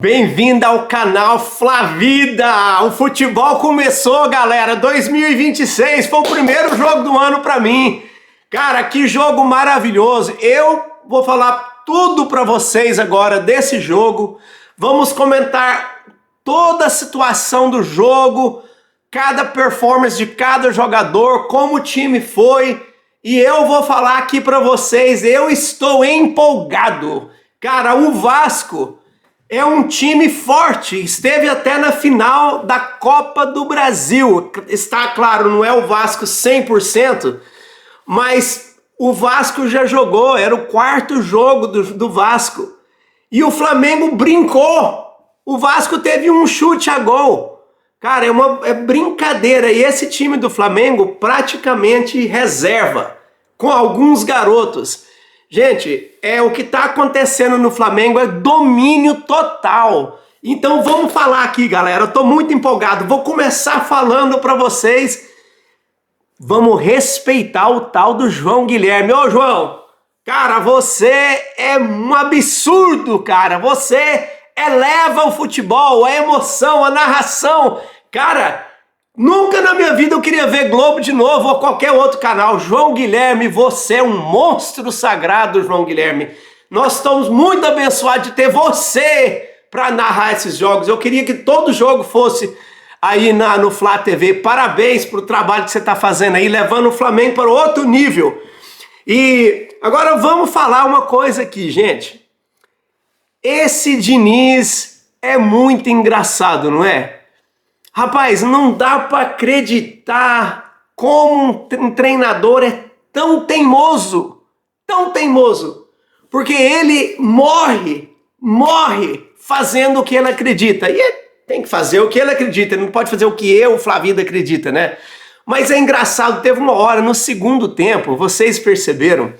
Bem-vinda ao canal Flavida! O futebol começou, galera! 2026 foi o primeiro jogo do ano pra mim. Cara, que jogo maravilhoso! Eu vou falar tudo pra vocês agora desse jogo. Vamos comentar toda a situação do jogo, cada performance de cada jogador, como o time foi. E eu vou falar aqui pra vocês, eu estou empolgado. Cara, o Vasco é um time forte, esteve até na final da Copa do Brasil. Está claro, não é o Vasco 100%, mas o Vasco já jogou, era o quarto jogo do Vasco. E o Flamengo brincou, o Vasco teve um chute a gol. Cara, é brincadeira, e esse time do Flamengo praticamente reserva, com alguns garotos. Gente, o que está acontecendo no Flamengo é domínio total. Então vamos falar aqui, galera. Eu estou muito empolgado. Vou começar falando para vocês. Vamos respeitar o tal do João Guilherme. Ô, João, cara, você é um absurdo, cara. Você eleva o futebol, a emoção, a narração. Cara, nunca na minha vida eu queria ver Globo de novo ou qualquer outro canal. João Guilherme, você é um monstro sagrado, João Guilherme. Nós estamos muito abençoados de ter você para narrar esses jogos. Eu queria que todo jogo fosse aí no Flá TV. Parabéns pro trabalho que você está fazendo aí, levando o Flamengo para outro nível. E agora vamos falar uma coisa aqui, gente. Esse Diniz é muito engraçado, não é? Rapaz, não dá para acreditar como um treinador é tão teimoso, porque ele morre fazendo o que ele acredita, e tem que fazer o que ele acredita, ele não pode fazer o que eu, Flavida, acredita, né? Mas é engraçado, teve uma hora no segundo tempo, vocês perceberam,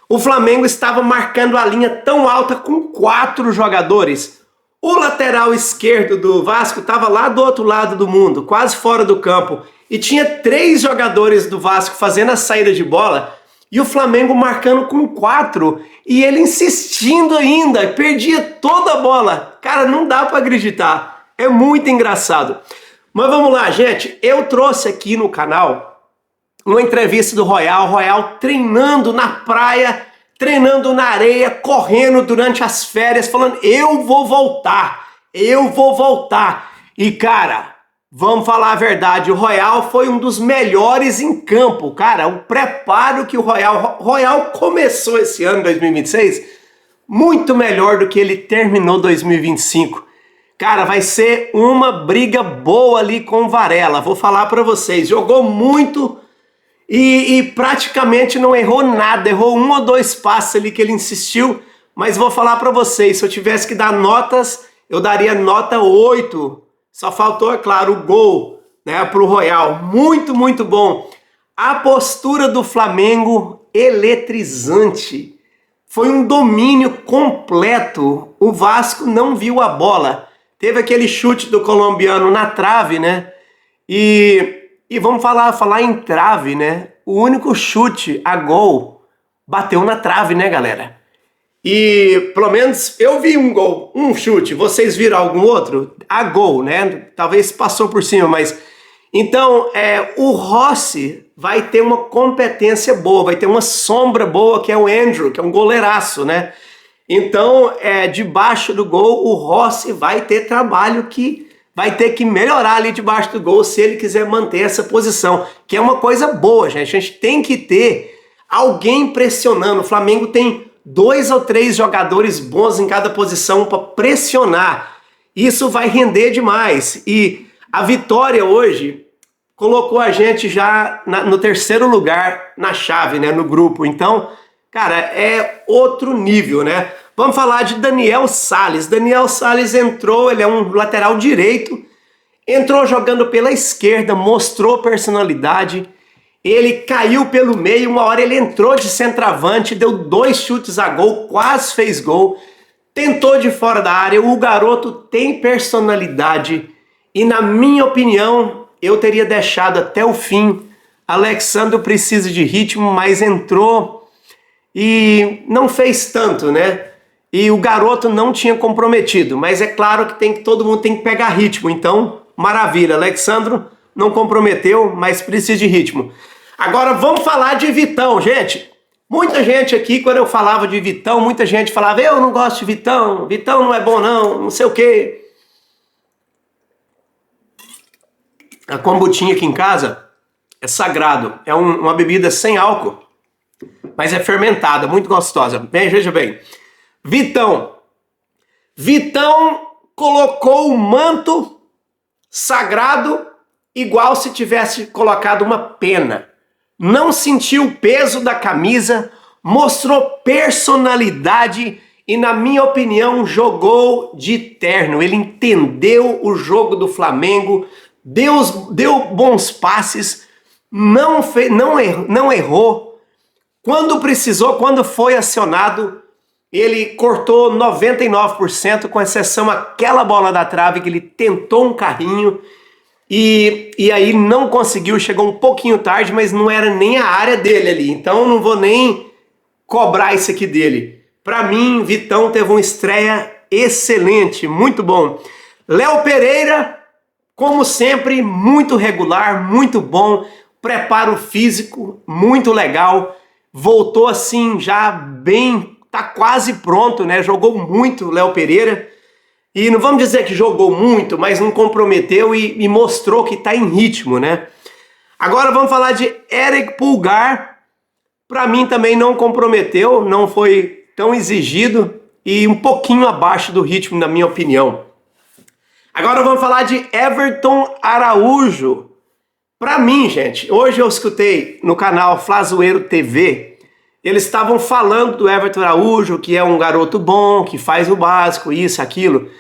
o Flamengo estava marcando a linha tão alta com 4 jogadores. O lateral esquerdo do Vasco estava lá do outro lado do mundo, quase fora do campo. E tinha 3 jogadores do Vasco fazendo a saída de bola e o Flamengo marcando com 4. E ele insistindo ainda, perdia toda a bola. Cara, não dá para acreditar. É muito engraçado. Mas vamos lá, gente. Eu trouxe aqui no canal uma entrevista do Royal treinando na praia, treinando na areia, correndo durante as férias, falando, eu vou voltar. E cara, vamos falar a verdade, o Royal foi um dos melhores em campo, cara, o preparo que o Royal começou esse ano, 2026, muito melhor do que ele terminou 2025. Cara, vai ser uma briga boa ali com o Varela, vou falar pra vocês, jogou muito. E praticamente não errou nada, errou 1 ou 2 passes ali que ele insistiu, mas vou falar para vocês, se eu tivesse que dar notas, eu daria nota 8, só faltou, é claro, o gol, né, para o Royal, muito bom. A postura do Flamengo, eletrizante, foi um domínio completo, o Vasco não viu a bola, teve aquele chute do colombiano na trave, né, E vamos falar em trave, né? O único chute a gol bateu na trave, né, galera? E pelo menos eu vi um gol, um chute. Vocês viram algum outro? A gol, né? Talvez passou por cima, mas... Então, o Rossi vai ter uma competência boa, vai ter uma sombra boa, que é o Andrew, que é um goleiraço, né? Então, debaixo do gol, o Rossi vai ter trabalho que... vai ter que melhorar ali debaixo do gol se ele quiser manter essa posição, que é uma coisa boa, gente. A gente tem que ter alguém pressionando. O Flamengo tem 2 ou 3 jogadores bons em cada posição para pressionar. Isso vai render demais. E a vitória hoje colocou a gente já no 3º lugar na chave, né, no grupo. Então, cara, é outro nível, né? Vamos falar de Daniel Sales. Daniel Sales entrou, ele é um lateral direito, entrou jogando pela esquerda, mostrou personalidade, ele caiu pelo meio, uma hora ele entrou de centroavante, deu 2 chutes a gol, quase fez gol, tentou de fora da área, o garoto tem personalidade e na minha opinião, eu teria deixado até o fim. Alexandre precisa de ritmo, mas entrou e não fez tanto, né? e o garoto não tinha comprometido, mas é claro que todo mundo tem que pegar ritmo, então maravilha, Alexandro não comprometeu, mas precisa de ritmo. Agora vamos falar de Vitão, gente. Muita gente aqui, quando eu falava de Vitão, muita gente falava, eu não gosto de Vitão, Vitão não é bom não sei o quê. A kombuchinha aqui em casa é sagrado, é uma bebida sem álcool, mas é fermentada, muito gostosa. Bem, veja bem, Vitão colocou o manto sagrado igual se tivesse colocado uma pena. Não sentiu o peso da camisa, mostrou personalidade e, na minha opinião, jogou de terno. Ele entendeu o jogo do Flamengo, deu bons passes, não errou. Quando precisou, quando foi acionado, ele cortou 99%, com exceção aquela bola da trave que ele tentou um carrinho e aí não conseguiu, chegou um pouquinho tarde, mas não era nem a área dele ali, então não vou nem cobrar isso aqui dele. Para mim, Vitão teve uma estreia excelente, muito bom. Léo Pereira, como sempre, muito regular, muito bom, preparo físico, muito legal, voltou assim já bem, tá quase pronto, né? Jogou muito Léo Pereira. E não vamos dizer que jogou muito, mas não comprometeu e mostrou que está em ritmo, né? Agora vamos falar de Eric Pulgar. Para mim também não comprometeu, não foi tão exigido e um pouquinho abaixo do ritmo, na minha opinião. Agora vamos falar de Everton Araújo. Para mim, gente, hoje eu escutei no canal Flazoeiro TV, eles estavam falando do Everton Araújo, que é um garoto bom, que faz o básico, isso, aquilo.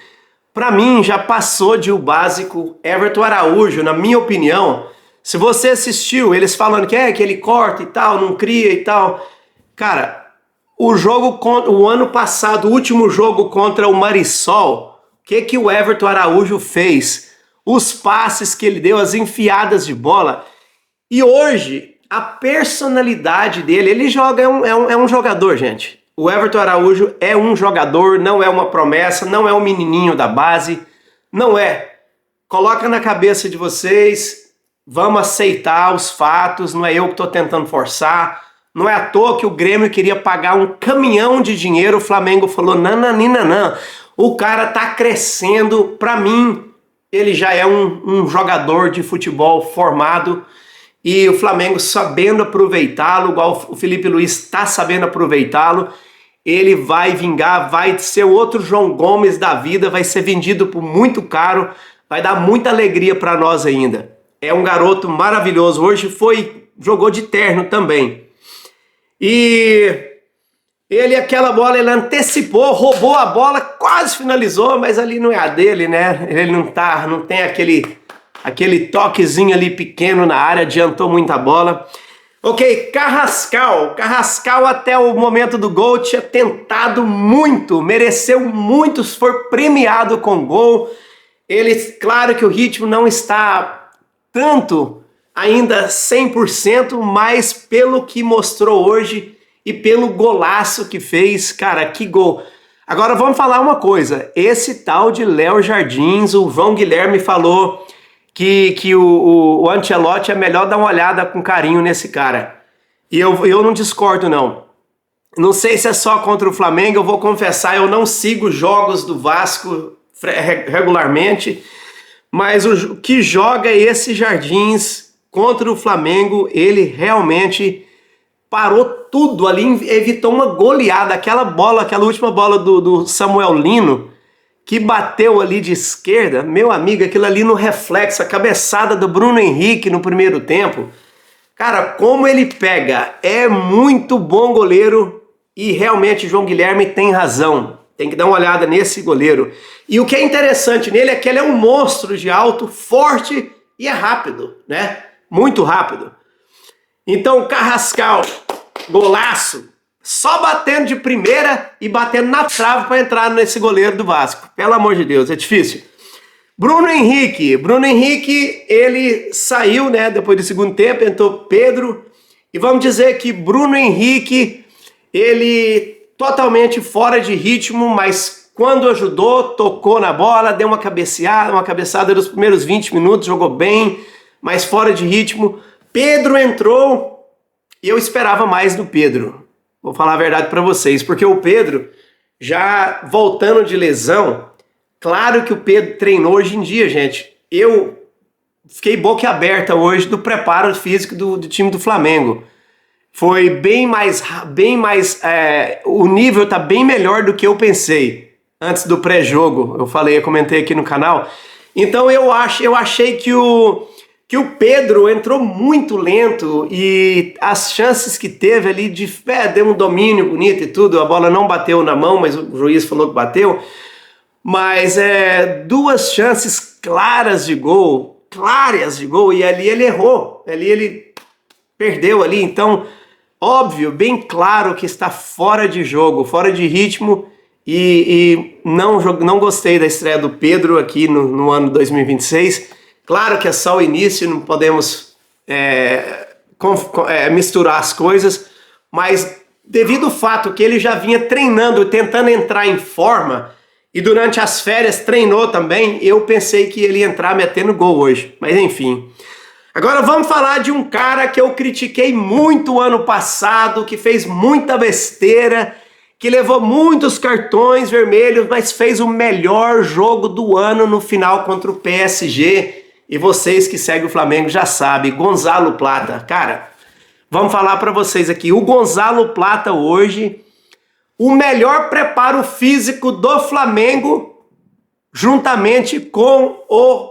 Para mim, já passou de o básico. Everton Araújo, na minha opinião, se você assistiu, eles falando que ele corta e tal, não cria e tal. Cara, o ano passado, o último jogo contra o Marisol, o que o Everton Araújo fez? Os passes que ele deu, as enfiadas de bola. E hoje, a personalidade dele, ele joga, é um jogador, gente. O Everton Araújo é um jogador, não é uma promessa, não é um menininho da base, não é. Coloca na cabeça de vocês, vamos aceitar os fatos, não é eu que estou tentando forçar, não é à toa que o Grêmio queria pagar um caminhão de dinheiro, o Flamengo falou, não. O cara tá crescendo, para mim, ele já é um jogador de futebol formado, e o Flamengo sabendo aproveitá-lo, igual o Felipe Luiz está sabendo aproveitá-lo, ele vai vingar, vai ser outro João Gomes da vida, vai ser vendido por muito caro, vai dar muita alegria para nós ainda. É um garoto maravilhoso, hoje jogou de terno também. E aquela bola, ele antecipou, roubou a bola, quase finalizou, mas ali não é a dele, né? Ele não tem aquele toquezinho ali pequeno na área, adiantou muita bola. Ok, Carrascal até o momento do gol tinha tentado muito, mereceu muito, foi premiado com gol. Claro que o ritmo não está tanto ainda 100%, mas pelo que mostrou hoje e pelo golaço que fez, cara, que gol. Agora vamos falar uma coisa, esse tal de Léo Jardins, o João Guilherme falou que o Ancelotti é melhor dar uma olhada com carinho nesse cara. E eu não discordo, não. Não sei se é só contra o Flamengo, eu vou confessar, eu não sigo jogos do Vasco regularmente, mas o que joga esse Jardins contra o Flamengo, ele realmente parou tudo ali, evitou uma goleada. Aquela última bola do Samuel Lino, que bateu ali de esquerda, meu amigo, aquilo ali no reflexo, a cabeçada do Bruno Henrique no primeiro tempo. Cara, como ele pega, é muito bom goleiro e realmente João Guilherme tem razão. Tem que dar uma olhada nesse goleiro. E o que é interessante nele é que ele é um monstro de alto, forte e é rápido, né? Muito rápido. Então, Carrascal, golaço. Só batendo de primeira e batendo na trave para entrar nesse goleiro do Vasco. Pelo amor de Deus, é difícil. Bruno Henrique, ele saiu, né, depois do segundo tempo, entrou Pedro. E vamos dizer que Bruno Henrique, ele totalmente fora de ritmo, mas quando ajudou, tocou na bola, deu uma cabeçada nos primeiros 20 minutos, jogou bem, mas fora de ritmo. Pedro entrou e eu esperava mais do Pedro. Vou falar a verdade para vocês, porque o Pedro, já voltando de lesão, claro que o Pedro treinou hoje em dia, gente. Eu fiquei boquiaberta hoje do preparo físico do time do Flamengo. Foi o nível tá bem melhor do que eu pensei antes do pré-jogo. Eu comentei aqui no canal. Então eu achei que o Pedro entrou muito lento e as chances que teve ali deu um domínio bonito e tudo. A bola não bateu na mão, mas o juiz falou que bateu. Mas duas chances claras de gol, e ali ele errou. Ali ele perdeu ali, então óbvio, bem claro que está fora de jogo, fora de ritmo, e não gostei da estreia do Pedro aqui no ano 2026. Claro que é só o início, não podemos misturar as coisas, mas devido ao fato que ele já vinha treinando, tentando entrar em forma, e durante as férias treinou também, eu pensei que ele ia entrar metendo gol hoje, mas enfim. Agora vamos falar de um cara que eu critiquei muito ano passado, que fez muita besteira, que levou muitos cartões vermelhos, mas fez o melhor jogo do ano no final contra o PSG. E vocês que seguem o Flamengo já sabem, Gonzalo Plata. Cara, vamos falar para vocês aqui, o Gonzalo Plata hoje, o melhor preparo físico do Flamengo, juntamente com o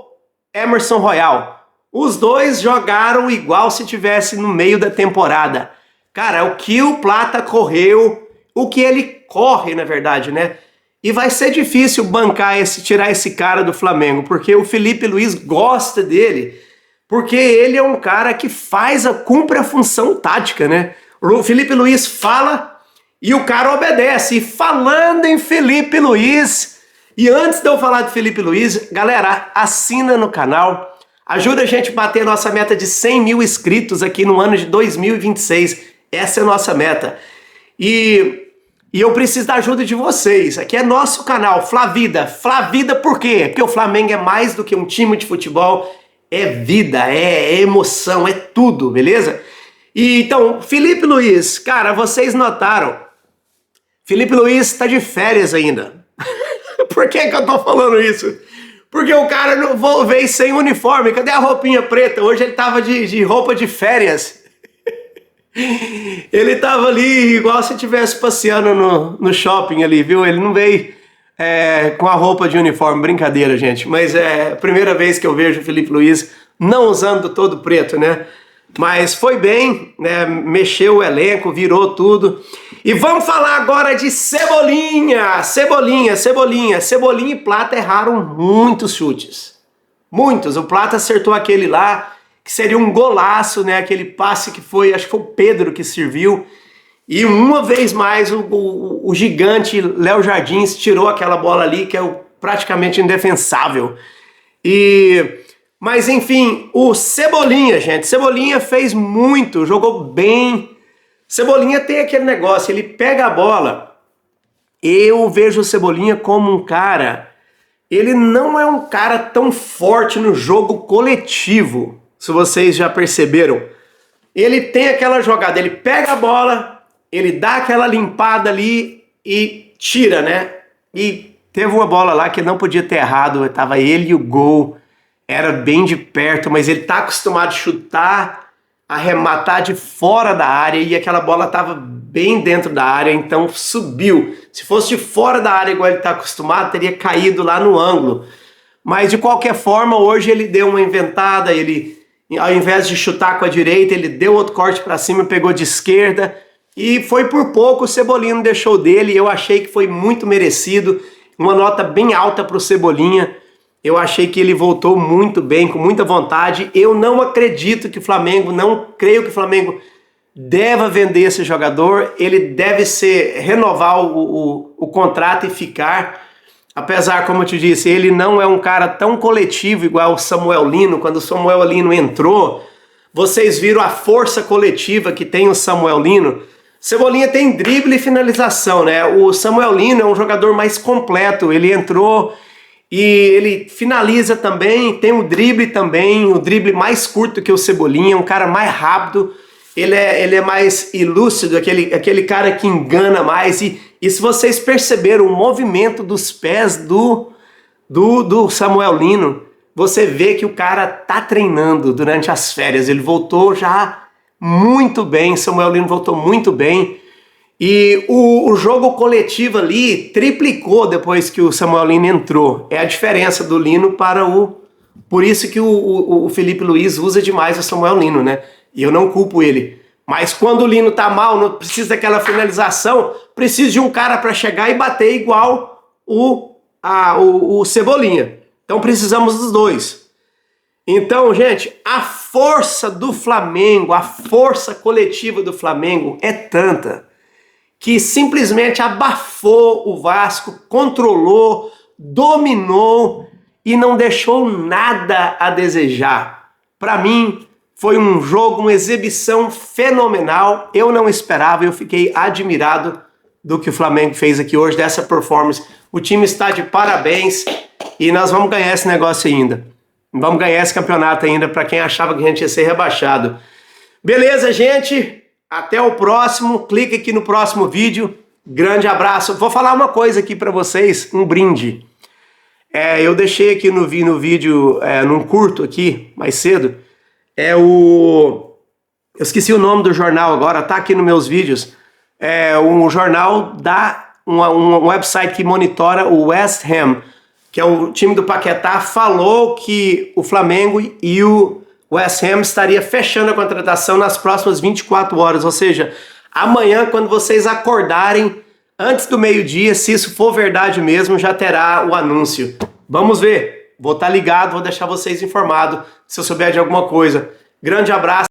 Emerson Royal. Os dois jogaram igual se tivesse no meio da temporada. Cara, o que o Plata correu, o que ele corre, na verdade, né? E vai ser difícil tirar esse cara do Flamengo, porque o Felipe Luiz gosta dele, porque ele é um cara que cumpre a função tática, né? O Felipe Luiz fala e o cara obedece. E falando em Felipe Luiz, e antes de eu falar de Felipe Luiz, galera, assina no canal. Ajuda a gente a bater a nossa meta de 100 mil inscritos aqui no ano de 2026. Essa é a nossa meta. E eu preciso da ajuda de vocês. Aqui é nosso canal, Flavida. Flavida por quê? Porque o Flamengo é mais do que um time de futebol. É vida, é emoção, é tudo, beleza? E então, Felipe Luiz, cara, vocês notaram. Felipe Luiz está de férias ainda. Por que eu tô falando isso? Porque o cara veio sem uniforme. Cadê a roupinha preta? Hoje ele tava de roupa de férias. Ele tava ali igual se estivesse passeando no shopping ali, viu? Ele não veio com a roupa de uniforme. Brincadeira, gente. Mas é a primeira vez que eu vejo o Felipe Luiz não usando todo preto, né? Mas foi bem, né? Mexeu o elenco, virou tudo. E vamos falar agora de Cebolinha. Cebolinha e Plata erraram muitos chutes. Muitos. O Plata acertou aquele lá, que seria um golaço, né? Aquele passe que acho que foi o Pedro que serviu. E uma vez mais o gigante Léo Jardins tirou aquela bola ali, que é praticamente indefensável. Mas enfim, o Cebolinha, gente. Cebolinha fez muito, jogou bem. Cebolinha tem aquele negócio, ele pega a bola. Eu vejo o Cebolinha como um cara... Ele não é um cara tão forte no jogo coletivo, se vocês já perceberam. Ele tem aquela jogada, ele pega a bola, ele dá aquela limpada ali e tira, né? E teve uma bola lá que ele não podia ter errado, tava ele e o gol. Era bem de perto, mas ele tá acostumado a chutar, arrematar de fora da área, e aquela bola estava bem dentro da área, então subiu. Se fosse de fora da área igual ele está acostumado, teria caído lá no ângulo. Mas de qualquer forma, hoje ele deu uma inventada, ele, ao invés de chutar com a direita, ele deu outro corte para cima, pegou de esquerda, e foi por pouco, o Cebolinha não deixou dele. Eu achei que foi muito merecido, uma nota bem alta para o Cebolinha. Eu achei que ele voltou muito bem, com muita vontade. Eu não acredito que o Flamengo, não creio que o Flamengo deva vender esse jogador. Ele deve renovar o contrato e ficar. Apesar, como eu te disse, ele não é um cara tão coletivo igual o Samuel Lino. Quando o Samuel Lino entrou, vocês viram a força coletiva que tem o Samuel Lino. Cebolinha tem drible e finalização, né? O Samuel Lino é um jogador mais completo, ele entrou e ele finaliza também, tem o drible também, o drible mais curto que o Cebolinha, um cara mais rápido, ele é mais ilúcido, aquele cara que engana mais, e se vocês perceberam o movimento dos pés do Samuel Lino, você vê que o cara tá treinando durante as férias, ele voltou já muito bem, Samuel Lino voltou muito bem, e o jogo coletivo ali triplicou depois que o Samuel Lino entrou. É a diferença do Lino para o... Por isso que o Felipe Luiz usa demais o Samuel Lino, né? E eu não culpo ele. Mas quando o Lino tá mal, não precisa daquela finalização, precisa de um cara para chegar e bater igual o Cebolinha. Então precisamos dos dois. Então, gente, a força do Flamengo, a força coletiva do Flamengo é tanta que simplesmente abafou o Vasco, controlou, dominou e não deixou nada a desejar. Para mim, foi um jogo, uma exibição fenomenal. Eu não esperava, eu fiquei admirado do que o Flamengo fez aqui hoje, dessa performance. O time está de parabéns e nós vamos ganhar esse negócio ainda. Vamos ganhar esse campeonato ainda para quem achava que a gente ia ser rebaixado. Beleza, gente? Até o próximo. Clique aqui no próximo vídeo. Grande abraço. Vou falar uma coisa aqui para vocês, um brinde. Eu deixei aqui no vídeo, num curto aqui, mais cedo, eu esqueci o nome do jornal agora, tá aqui nos meus vídeos. É um jornal um website que monitora o West Ham, que é o time do Paquetá, falou que o Flamengo e o West Ham estaria fechando a contratação nas próximas 24 horas, ou seja, amanhã, quando vocês acordarem, antes do meio-dia, se isso for verdade mesmo, já terá o anúncio. Vamos ver, vou estar ligado, vou deixar vocês informados se eu souber de alguma coisa. Grande abraço.